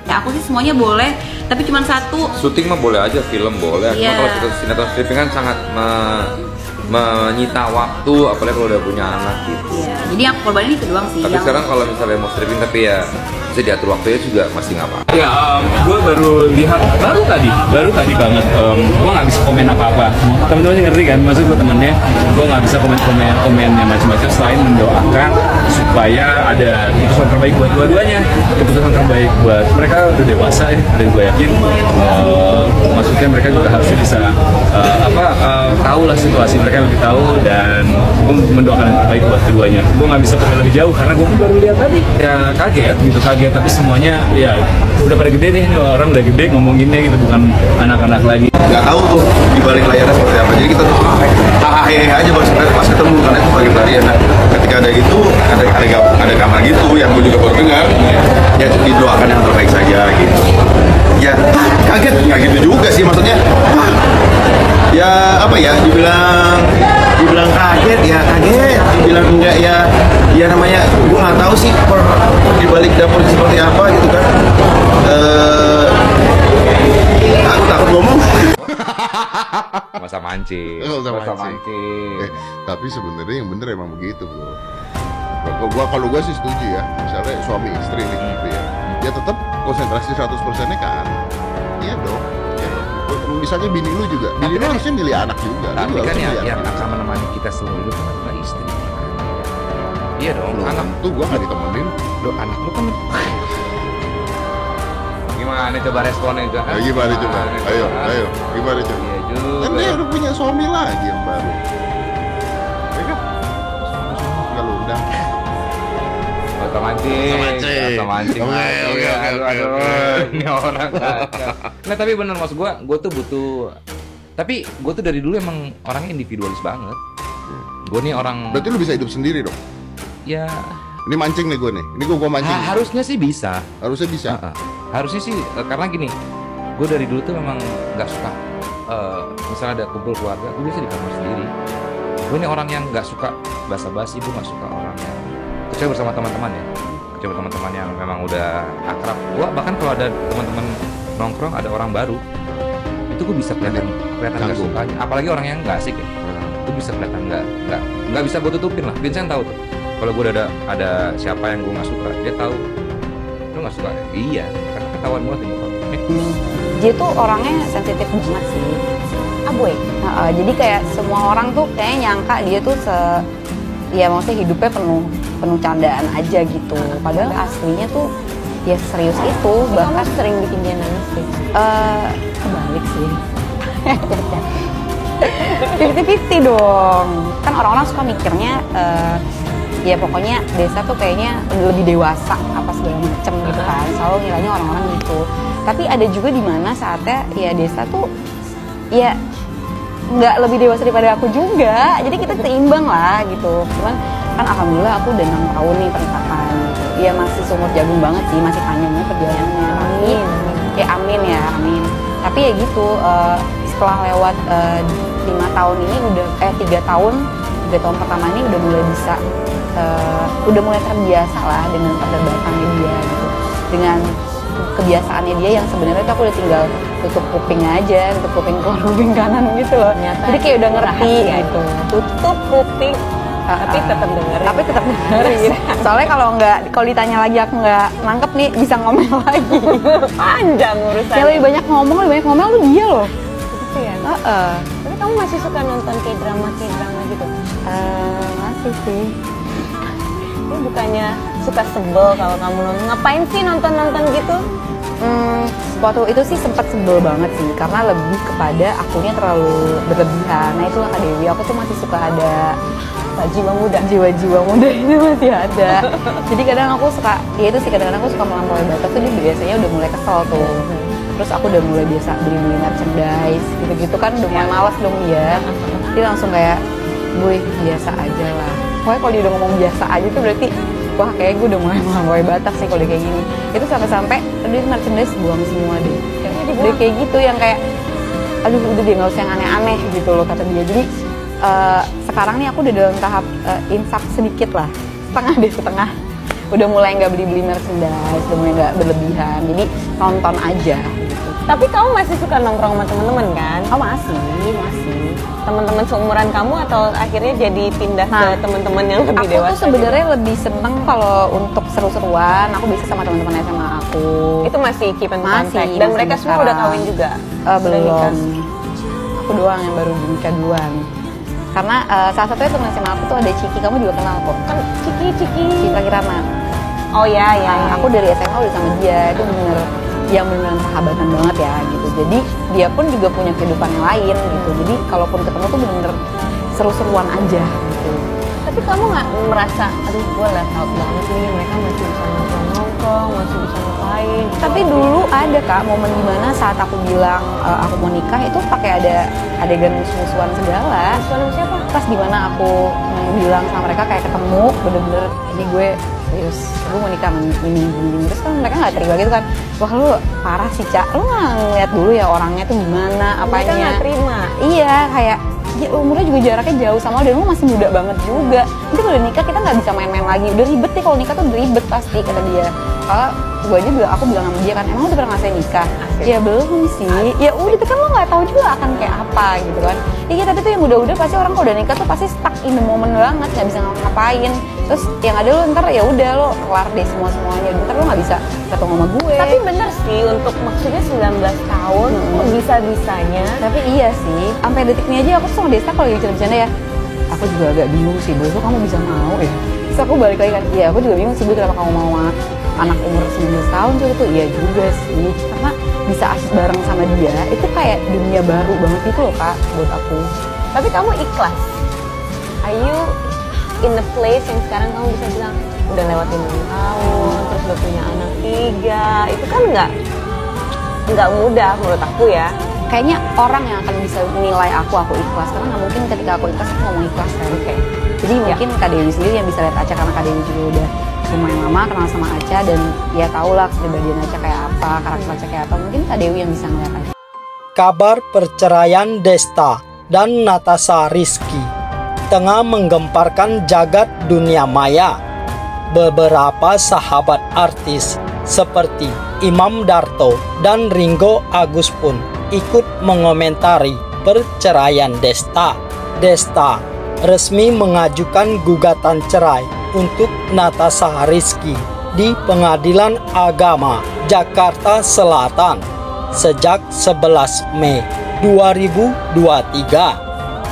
Ya aku sih semuanya boleh, tapi cuma satu. Syuting mah boleh aja, film boleh. Iya. Cuma kalau sinetron stripping kan sangat menyita waktu, apalagi kalau udah punya anak gitu. Iya. Jadi yang korbanin itu doang sih. Tapi sekarang kalau misalnya mau stripping tapi ya bisa diatur waktunya juga masih nggak apa-apa. Ya, gue baru lihat baru tadi banget. Gue nggak bisa komen apa-apa. Teman-teman sih ngerti kan, maksud gue temennya, gue nggak bisa komennya macam-macam selain mendoakan supaya ada keputusan terbaik buat dua-duanya, keputusan terbaik buat mereka udah dewasa ya, dan gue yakin maksudnya mereka juga harusnya bisa tahu lah situasi mereka lebih tahu, dan gue mendoakan yang terbaik buat keduanya. Gue nggak bisa komen lebih jauh karena gue baru lihat tadi ya kaget tapi semuanya ya udah pada gede nih, orang udah gede ngomonginnya gitu, bukan anak-anak lagi. Nggak tahu tuh di balik layarnya seperti apa, jadi kita tuh hahaha aja pas ketemu karena itu bagi pelarian. Nah, ketika ada gitu ada kamar gitu yang gue juga baru dengar, ya didoakan yang terbaik saja gitu. Ya kaget, nggak gitu juga sih maksudnya. Ya apa ya, dibilang kaget ya kaget, dibilang enggak ya namanya gue nggak tahu sih di balik dapur seperti apa gitu kan. Aku takut ngomong. Masa mancing. Masa mancing. Tapi sebenarnya yang bener emang begitu, bro. Kalau gua sih setuju ya. Misalnya suami istri nih gitu ya. Ya tetap konsentrasi 100%-nya ke anak. Iya dong. Misalnya bini lu juga. Bini lu harusnya milih anak juga. Tapi kan yang akan menemani kita seumur hidup kan adalah istri. Iya dong. Anak tuh gua nggak ditemenin. Lo anak lu kan. Gimana coba responnya juga? Ya, gimana coba? Ayo, gimana coba? Iya juga. Kan dia udah punya suami lagi yang baru. Ya kan? Nggak lu undang. Masa mancing. Oke. Ini orang. Nah tapi bener maksud gue tuh butuh. Tapi gue tuh dari dulu emang orangnya individualis banget. Gue nih orang. Berarti lu bisa hidup sendiri dong? Ya. Ini mancing nih gue nih. Ini gue mancing. Harusnya sih bisa. Harusnya bisa. Harusnya sih karena gini. Gue dari dulu tuh memang nggak suka. Misalnya ada kumpul keluarga, gue biasa di kamar sendiri. Gue ini orang yang nggak suka basa-basi. Gue nggak suka orang yang kecuali bersama teman-teman ya. Kecuali teman-teman yang memang udah akrab. Gue bahkan kalau ada teman-teman nongkrong ada orang baru, itu gue bisa kelihatan nggak sukanya. Apalagi orang yang nggak asik ya. Gue bisa kelihatan nggak bisa gue tutupin lah. Vincent tahu tuh. Kalau gue ada siapa yang gue nggak suka, dia tahu. Lu nggak suka? Iya, karena ketahuan banget ini. Dia tuh orangnya sensitif banget sih. Aboy. Jadi kayak semua orang tuh kayak nyangka dia tuh ya maksudnya hidupnya penuh candaan aja gitu. Padahal aslinya tuh ya serius itu. Bahkan sering bikin dia nangis sih. Kebalik sih. 50-50 dong. Kan orang-orang suka mikirnya ya pokoknya Desa tuh kayaknya lebih dewasa apa segala macem gitu kan. Selalu ngiranya orang-orang gitu. Tapi ada juga di mana saatnya ya Desa tuh ya nggak lebih dewasa daripada aku juga. Jadi kita seimbang lah gitu. Cuman kan alhamdulillah aku udah 6 tahun nih pernikahan gitu. Ya masih sumur jagung banget sih, masih panjang banget perjalanannya. Tapi ya amin. Tapi ya gitu setelah lewat 5 tahun ini udah 3 tahun pertama ini udah mulai bisa udah mulai terbiasa lah dengan perdebatannya dia gitu, dengan kebiasaannya dia yang sebenarnya tuh aku udah tinggal tutup kuping aja, tutup kuping ke kuping kanan gitu loh. Jadi kayak udah ngerti gitu. Tutup kuping tapi tetap dengerin. Soalnya kalau ditanya lagi aku nggak nangkep nih bisa ngomel lagi. Panjang urusannya. Yang lebih banyak ngomel tuh dia loh. Gitu ya. Tapi kamu masih suka nonton K-drama gitu? Masih sih. Ini bukannya suka sebel kalau kamu nonton? Ngapain sih nonton gitu? Waktu itu sih sempat sebel banget sih, karena lebih kepada akunya terlalu berlebihan. Nah itulah Kak Dewi, aku tuh masih suka ada jiwa muda itu masih ada. Jadi kadang aku suka, ya itu sih kadang-kadang aku suka melampaui batas tuh dia biasanya udah mulai kesel tuh. Terus aku udah mulai biasa beli merchandise gitu-gitu kan udah mulai malas dong dia. Dia langsung kayak, "Boy, biasa aja lah." Pokoknya kalau dia udah ngomong biasa aja tuh berarti wah kayak gue udah mulai melampaui batas sih kalau dia kayak gini. Itu sampai-sampai dia merchandise buang semua deh. Dia kayak gitu yang kayak aduh udah dia nggak usah yang aneh-aneh gitu loh kata dia. Jadi sekarang nih aku udah dalam tahap insaf sedikit lah, setengah. udah mulai nggak beli merchandise, udah mulai nggak berlebihan, jadi nonton aja gitu. Tapi kamu masih suka nongkrong sama temen-temen kan? Oh masih. Teman-teman seumuran kamu atau akhirnya jadi pindah ke Nah, teman-teman yang lebih Aku dewasa? tuh sebenarnya lebih seneng kalau untuk seru-seruan, aku bisa sama teman-teman SMA aku. Itu masih keep in Masih, contact. Dan masih mereka semua sekarang. udah kawin juga? Udah nikah? Belum. Aku doang yang baru nikah duluan. Karena salah satunya teman SMA aku tuh ada Ciki, kamu juga kenal kok. Kan Ciki. Citra Kirana. Oh ya. Aku dari SMA udah sama dia, itu bener yang beneran sahabatan banget ya gitu. Jadi dia pun juga punya kehidupan yang lain gitu. Jadi kalaupun ketemu tuh bener-bener seru-seruan aja gitu. Tapi kamu nggak merasa, aduh gue left out banget nih, mereka masih bisa nongkrong, masih bisa ngapain. Tapi dulu ada Kak momen dimana saat aku bilang aku mau nikah itu pakai ada adegan musuh-musuhan segala. Suami siapa? Pas dimana aku bilang sama mereka kayak ketemu bener-bener ini gue serius, gue mau nikah sama ini. Terus kan mereka nggak terima gitu kan, wah lu parah sih Cak, lu nggak ngeliat dulu ya orangnya tuh gimana, apanya. Mereka nggak terima? Iya, kayak ya umurnya juga jaraknya jauh sama lo dan lo masih muda banget juga. Nanti kalau udah nikah kita nggak bisa main-main lagi, udah ribet nih kalau nikah tuh udah ribet pasti, kata dia. Kalau gue aja bilang, aku bilang sama dia kan, emang lo udah pernah ngerasain nikah? Ya belum sih, ya udah itu kan lo nggak tahu juga akan kayak apa gitu kan. Iya tapi tuh yang udah pasti orang kalau udah nikah tuh pasti stuck in the moment banget, nggak bisa ngapain. Terus yang ada lo ntar ya udah lo kelar deh semuanya, ntar lo nggak bisa ketemu sama gue. Tapi bener sih, untuk maksudnya 19 tahun, kok bisa-bisanya. Tapi iya sih, sampai detik ini aja aku tuh sama Desta kalau lagi bercanda ya, aku juga agak bingung sih, Bos, kamu bisa mau ya? Terus aku balik lagi kan, iya aku juga bingung sih, Bu, kenapa kamu mau sama anak umur 19 tahun juga tuh? Iya juga sih, karena bisa asik bareng sama dia, itu kayak dunia baru banget gitu loh Kak, buat aku. Tapi kamu ikhlas? Are you in the place yang sekarang kamu bisa bilang, udah lewatin 6 tahun, terus udah punya anak 3, itu kan nggak mudah menurut aku ya. Kayaknya orang yang akan bisa menilai aku ikhlas, karena nggak mungkin ketika aku ikhlas aku ngomong ikhlas kan. Jadi mungkin Kak Dewi sendiri yang bisa lihat Aca, karena Kak Dewi juga udah lumayan lama kenal sama Aca dan ya tau lah kepribadian Aca kayak apa, karakter Aca kayak apa. Mungkin Kak Dewi yang bisa ngeliat Aca. Kabar perceraian Desta dan Natasha Rizky tengah menggemparkan jagat dunia maya. Beberapa sahabat artis seperti Imam Darto dan Ringo Agus pun ikut mengomentari perceraian Desta. Desta resmi mengajukan gugatan cerai untuk Natasha Rizky di Pengadilan Agama Jakarta Selatan sejak 11 Mei 2023.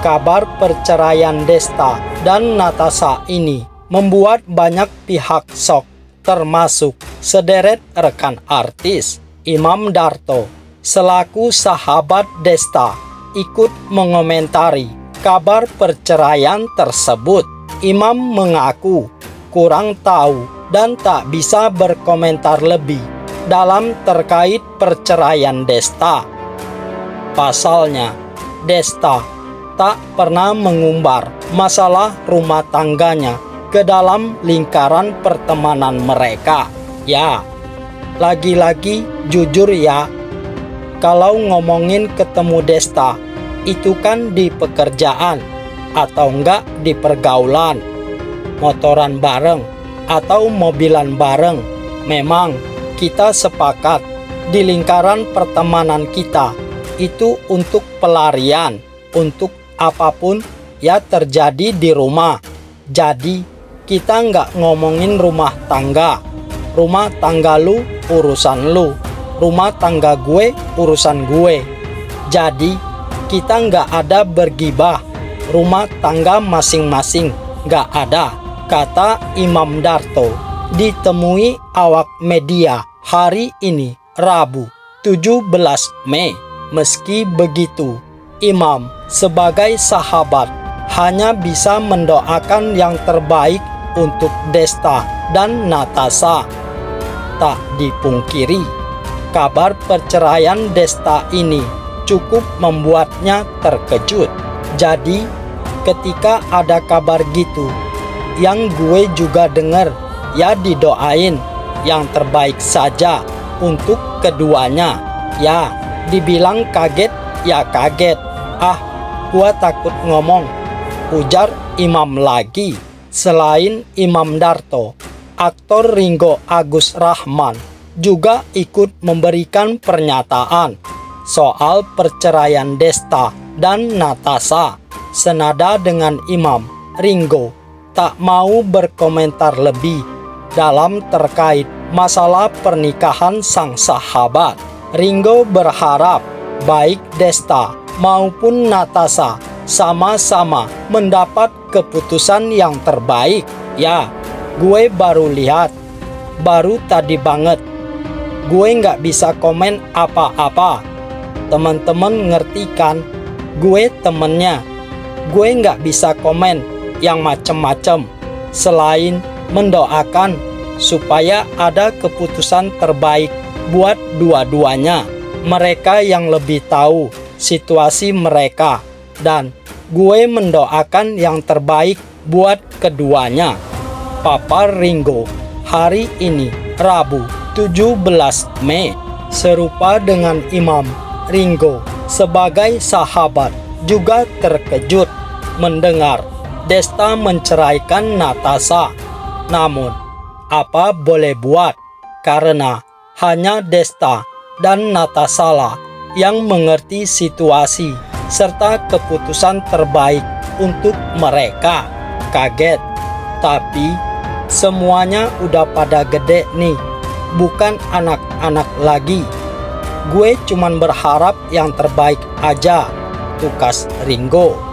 Kabar perceraian Desta dan Natasha ini membuat banyak pihak shock, termasuk sederet rekan artis. Imam Darto selaku sahabat Desta ikut mengomentari kabar perceraian tersebut. Imam mengaku kurang tahu dan tak bisa berkomentar lebih dalam terkait perceraian Desta. Pasalnya, Desta tak pernah mengumbar masalah rumah tangganya ke dalam lingkaran pertemanan mereka. Ya, lagi-lagi jujur ya, kalau ngomongin ketemu Desta, itu kan di pekerjaan atau enggak di pergaulan, motoran bareng atau mobilan bareng. Memang kita sepakat di lingkaran pertemanan kita itu untuk pelarian, untuk apapun ya terjadi di rumah. Jadi kita nggak ngomongin rumah tangga. Rumah tangga lu urusan lu, rumah tangga gue urusan gue. Jadi kita nggak ada bergibah rumah tangga masing-masing, nggak ada, kata Imam Darto ditemui awak media hari ini Rabu 17 Mei. Meski begitu, Imam sebagai sahabat hanya bisa mendoakan yang terbaik untuk Desta dan Natasha. Tak dipungkiri, kabar perceraian Desta ini cukup membuatnya terkejut. Jadi, ketika ada kabar gitu, yang gue juga dengar, ya didoain yang terbaik saja untuk keduanya. Ya, dibilang kaget, ya kaget. Ah, gua takut ngomong, ujar Imam lagi. Selain Imam Darto, aktor Ringgo Agus Rahman juga ikut memberikan pernyataan soal perceraian Desta dan Natasha. Senada dengan Imam, Ringgo tak mau berkomentar lebih dalam terkait masalah pernikahan sang sahabat. Ringgo berharap baik Desta maupun Natasha sama-sama mendapat keputusan yang terbaik. Ya, gue baru lihat, baru tadi banget. Gue nggak bisa komen apa-apa. Teman-teman ngerti kan? Gue temennya. Gue nggak bisa komen yang macem-macem selain mendoakan supaya ada keputusan terbaik buat dua-duanya. Mereka yang lebih tahu situasi mereka, dan gue mendoakan yang terbaik buat keduanya. Papar Ringgo hari ini Rabu 17 Mei. Serupa dengan Imam, Ringgo sebagai sahabat juga terkejut mendengar Desta menceraikan Natasha. Namun, apa boleh buat, karena hanya Desta dan Natasha lah yang mengerti situasi serta keputusan terbaik untuk mereka. Kaget, tapi semuanya udah pada gede nih, bukan anak-anak lagi. Gue cuman berharap yang terbaik aja, tukas Ringgo.